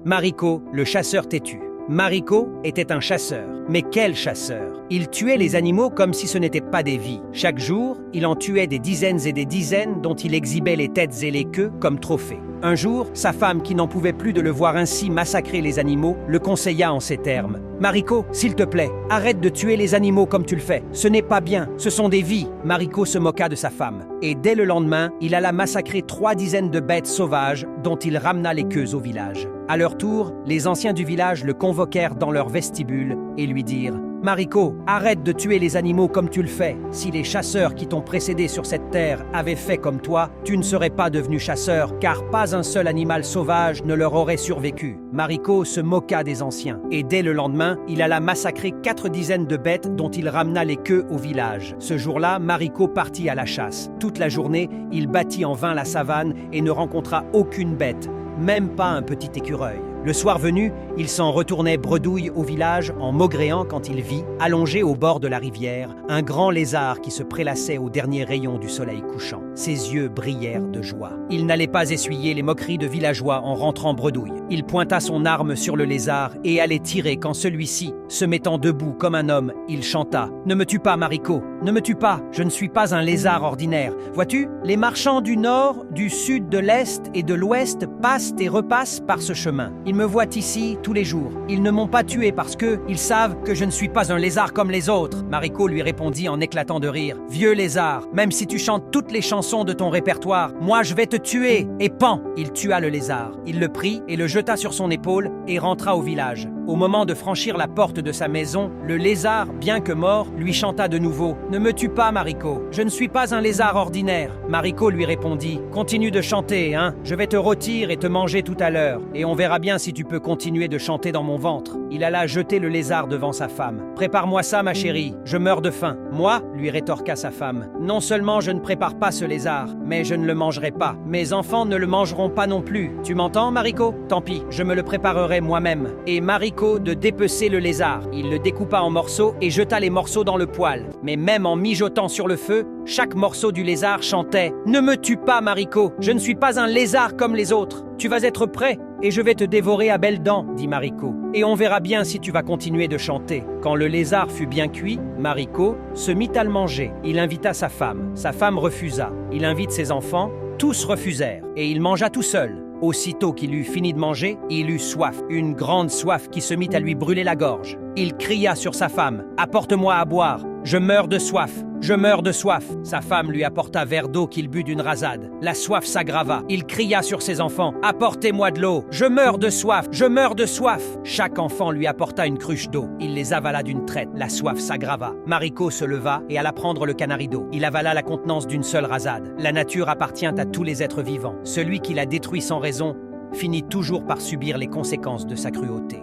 Mariko, le chasseur têtu. Mariko était un chasseur. Mais quel chasseur! Il tuait les animaux comme si ce n'étaient pas des vies. Chaque jour, il en tuait des dizaines et des dizaines dont il exhibait les têtes et les queues comme trophées. Un jour, sa femme, qui n'en pouvait plus de le voir ainsi massacrer les animaux, le conseilla en ces termes. « Mariko, s'il te plaît, arrête de tuer les animaux comme tu le fais. Ce n'est pas bien, ce sont des vies. » Mariko se moqua de sa femme. Et dès le lendemain, il alla massacrer 3 dizaines de bêtes sauvages dont il ramena les queues au village. À leur tour, les anciens du village le convoquèrent dans leur vestibule et lui dirent « Mariko, arrête de tuer les animaux comme tu le fais. Si les chasseurs qui t'ont précédé sur cette terre avaient fait comme toi, tu ne serais pas devenu chasseur, car pas un seul animal sauvage ne leur aurait survécu. » Mariko se moqua des anciens, et dès le lendemain, il alla massacrer 4 dizaines de bêtes dont il ramena les queues au village. Ce jour-là, Mariko partit à la chasse. Toute la journée, il battit en vain la savane et ne rencontra aucune bête, même pas un petit écureuil. Le soir venu, il s'en retournait bredouille au village en maugréant quand il vit, allongé au bord de la rivière, un grand lézard qui se prélassait aux derniers rayons du soleil couchant. Ses yeux brillèrent de joie. Il n'allait pas essuyer les moqueries de villageois en rentrant bredouille. Il pointa son arme sur le lézard et allait tirer quand celui-ci, se mettant debout comme un homme, il chanta « Ne me tue pas, Mariko, ne me tue pas, je ne suis pas un lézard ordinaire. Vois-tu, les marchands du nord, du sud, de l'est et de l'ouest passent et repassent par ce chemin. Ils me voient ici tous les jours. Ils ne m'ont pas tué parce qu'ils savent que je ne suis pas un lézard comme les autres. » Mariko lui répondit en éclatant de rire. « Vieux lézard, même si tu chantes toutes les chansons de ton répertoire, moi je vais te tuer. » Et pan! Il tua le lézard. Il le prit et le jeta sur son épaule et rentra au village. Au moment de franchir la porte de sa maison, le lézard, bien que mort, lui chanta de nouveau « Ne me tue pas, Mariko, je ne suis pas un lézard ordinaire. » Mariko lui répondit « Continue de chanter, hein, je vais te rôtir et te manger tout à l'heure, et on verra bien si tu peux continuer de chanter dans mon ventre. » Il alla jeter le lézard devant sa femme. « Prépare-moi ça, ma chérie, je meurs de faim. »« Moi » lui rétorqua sa femme. « Non seulement je ne prépare pas ce lézard, mais je ne le mangerai pas. Mes enfants ne le mangeront pas non plus. Tu m'entends, Mariko? Tant pis, je me le préparerai moi-même. » Et Mariko de dépecer le lézard. Il le découpa en morceaux et jeta les morceaux dans le poêle. Mais même en mijotant sur le feu, chaque morceau du lézard chantait « Ne me tue pas, Mariko, je ne suis pas un lézard comme les autres. Tu vas être prêt et je vais te dévorer à belles dents, dit Mariko. Et on verra bien si tu vas continuer de chanter. » Quand le lézard fut bien cuit, Mariko se mit à le manger. Il invita sa femme. Sa femme refusa. Il invite ses enfants. Tous refusèrent. Et il mangea tout seul. Aussitôt qu'il eut fini de manger, il eut soif, une grande soif qui se mit à lui brûler la gorge. Il cria sur sa femme « Apporte-moi à boire, je meurs de soif, je meurs de soif !» Sa femme lui apporta verre d'eau qu'il but d'une rasade. La soif s'aggrava. Il cria sur ses enfants « Apportez-moi de l'eau, je meurs de soif, je meurs de soif !» Chaque enfant lui apporta une cruche d'eau. Il les avala d'une traite. La soif s'aggrava. Mariko se leva et alla prendre le canari d'eau. Il avala la contenance d'une seule rasade. La nature appartient à tous les êtres vivants. Celui qui la détruit sans raison finit toujours par subir les conséquences de sa cruauté.